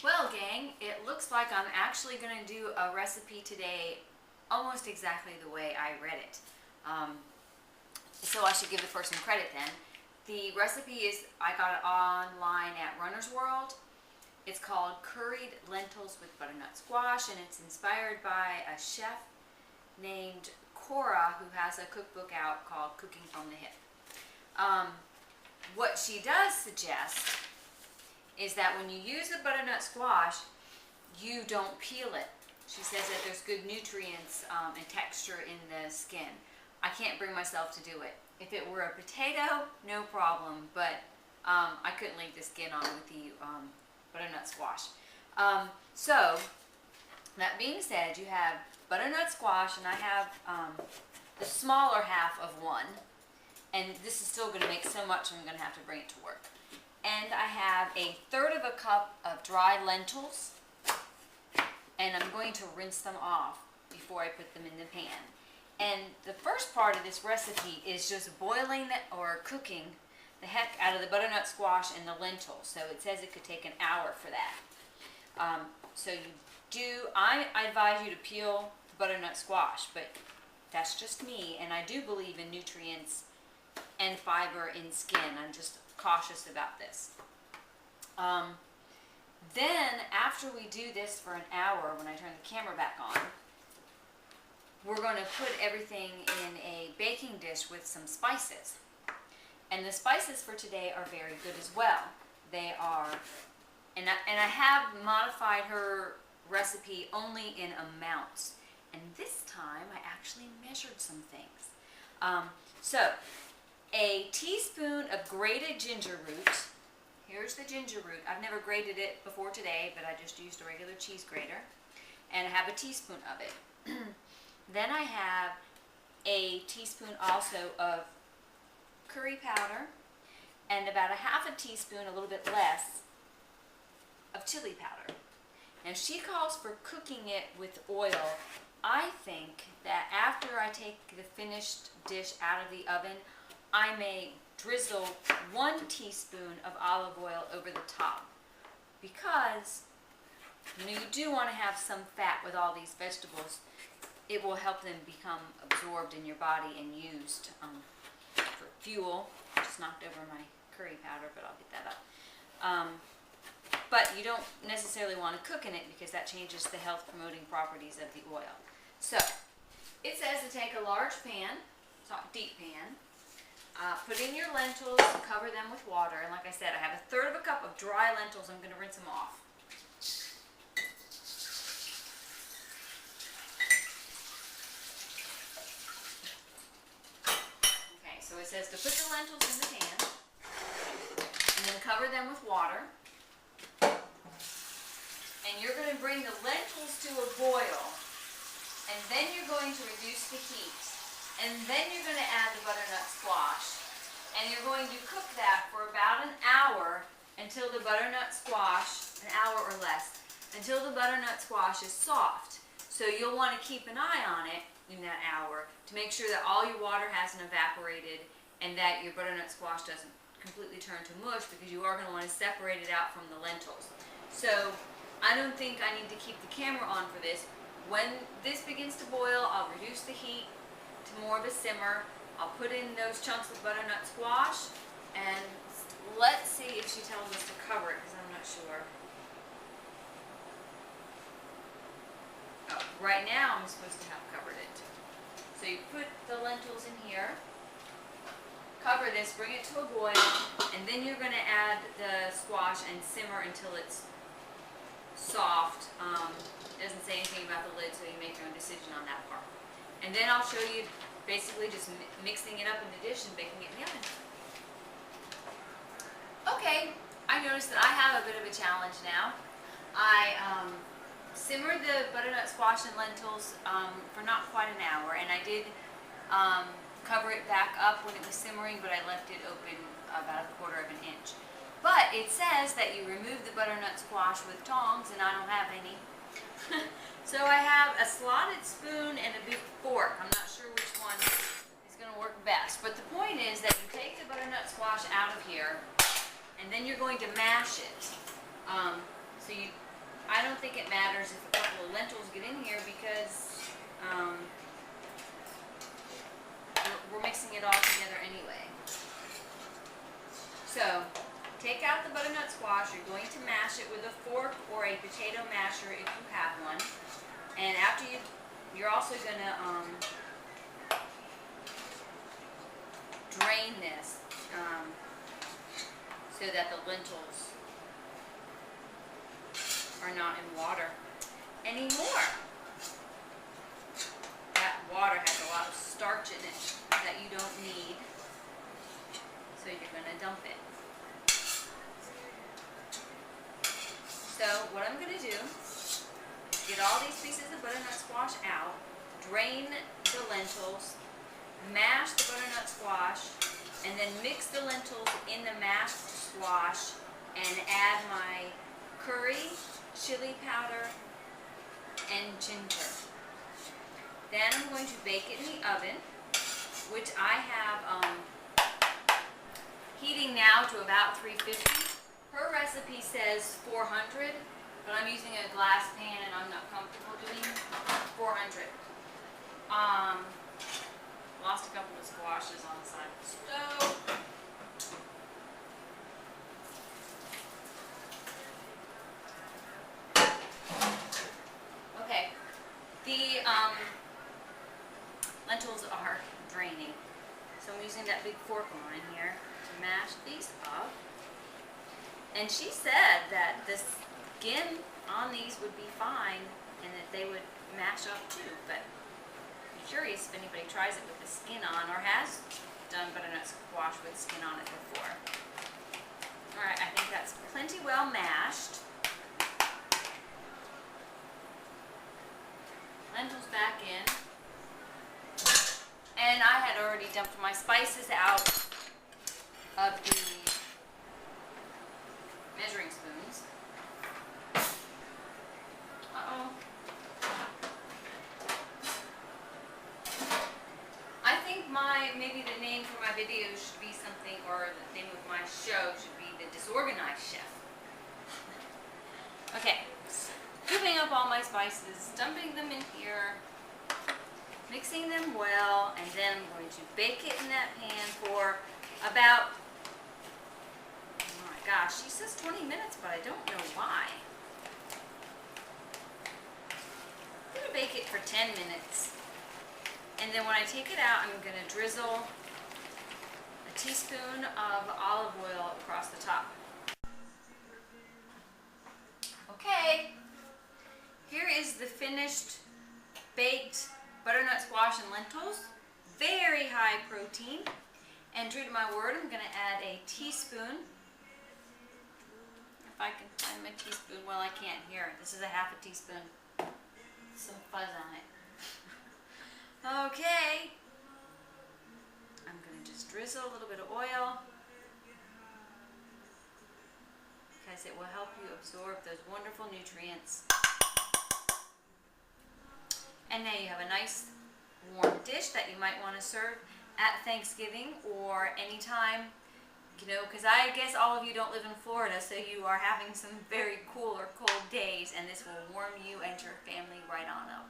Well, gang, it looks like I'm actually going to do a recipe today almost exactly the way I read it. So I should give the person credit then. The recipe is, I got it online at Runner's World. It's called Curried Lentils with Butternut Squash, and it's inspired by a chef named Cora who has a cookbook out called Cooking from the Hip. What she does suggest is that when you use the butternut squash, you don't peel it. She says that there's good nutrients and texture in the skin. I can't bring myself to do it. If it were a potato, no problem, but I couldn't leave the skin on with the butternut squash. So, that being said, you have butternut squash, and I have the smaller half of one, and this is still going to make so much I'm going to have to bring it to work. And I have 1/3 of a cup of dry lentils, and I'm going to rinse them off before I put them in the pan. And the first part of this recipe is just boiling or cooking the heck out of the butternut squash and the lentils. So it says it could take an hour for that. I advise you to peel the butternut squash, but that's just me, and I do believe in nutrients and fiber in skin. I'm just cautious about this. Then after we do this for an hour, when I turn the camera back on, we're going to put everything in a baking dish with some spices. And the spices for today are very good as well. They are, and I have modified her recipe only in amounts. And this time I actually measured some things. So, a teaspoon of grated ginger root. Here's the ginger root. I've never grated it before today, but I just used a regular cheese grater. And I have a teaspoon of it. Then I have a teaspoon also of curry powder, and about 1/2 teaspoon, a little bit less, of chili powder. Now she calls for cooking it with oil. I think that after I take the finished dish out of the oven, I may drizzle 1 teaspoon of olive oil over the top, because you do want to have some fat with all these vegetables. It will help them become absorbed in your body and used for fuel. I just knocked over my curry powder, but I'll get that up. But you don't necessarily want to cook in it, because that changes the health promoting properties of the oil. So it says to take a large pan, deep pan, put in your lentils, cover them with water, and like I said, I have 1/3 of a cup of dry lentils. I'm going to rinse them off. Okay, so it says to put the lentils in the pan, and then cover them with water. And you're going to bring the lentils to a boil, and then you're going to reduce the heat. And then you're going to add the butternut squash, and you're going to cook that for about an hour until the butternut squash, an hour or less, until the butternut squash is soft. So you'll want to keep an eye on it in that hour to make sure that all your water hasn't evaporated and that your butternut squash doesn't completely turn to mush, because you are going to want to separate it out from the lentils. So I don't think I need to keep the camera on for this. When this begins to boil, I'll reduce the heat to more of a simmer. I'll put in those chunks of butternut squash, and let's see if she tells us to cover it, because I'm not sure. Oh, right now I'm supposed to have covered it. So you put the lentils in here, cover this, bring it to a boil, and then you're going to add the squash and simmer until it's soft. It doesn't say anything about the lid, so you make your own decision on that part. And then I'll show you basically just mixing it up in the dish and baking it in the oven. Okay, I noticed that I have a bit of a challenge now. I simmered the butternut squash and lentils for not quite an hour, and I did cover it back up when it was simmering, but I left it open about 1/4 inch. But it says that you remove the butternut squash with tongs, and I don't have any. So I have a slotted spoon and a big fork. I'm not sure which one is going to work best. But the point is that you take the butternut squash out of here, and then you're going to mash it. So you I don't think it matters if a couple of lentils get in here because we're mixing it all together anyway. So, take out the butternut squash. You're going to mash it with a fork or a potato masher if you have one. And after you're also going to drain this so that the lentils are not in water anymore. That water has a lot of starch in it that you don't need, so you're going to dump it. So what I'm going to do, get all these pieces of butternut squash out, drain the lentils, mash the butternut squash, and then mix the lentils in the mashed squash and add my curry, chili powder, and ginger. Then I'm going to bake it in the oven, which I have heating now to about 350. Her recipe says 400, but I'm using a glass pan and I'm not comfortable doing 400. Lost a couple of squashes on the side of the stove. Okay, the lentils are draining, so I'm using that big fork of mine here to mash these up. And she said that the skin on these would be fine and that they would mash up too, but I'm curious if anybody tries it with the skin on or has done butternut squash with skin on it before. Alright, I think that's plenty well mashed. Lentils back in. And I had already dumped my spices out of the measuring spoons. Uh-oh. I think maybe the name for my video should be something, or the name of my show should be The Disorganized Chef. Okay, scooping up all my spices, dumping them in here, mixing them well, and then I'm going to bake it in that pan for about, oh my gosh, she says 20 minutes, but I don't know why. I'm going to bake it for 10 minutes. And then when I take it out, I'm going to drizzle a teaspoon of olive oil across the top. Okay, here is the finished baked butternut squash and lentils. Very high protein. And true to my word, I'm going to add a teaspoon. If I can find my teaspoon, well, I can't here. This is a half a teaspoon. Some fuzz on it. Okay. I'm going to just drizzle a little bit of oil because it will help you absorb those wonderful nutrients. And now you have a nice warm dish that you might want to serve at Thanksgiving or anytime, you know, because I guess all of you don't live in Florida, so you are having some very cool or cold days, and this will warm you and your family right on up.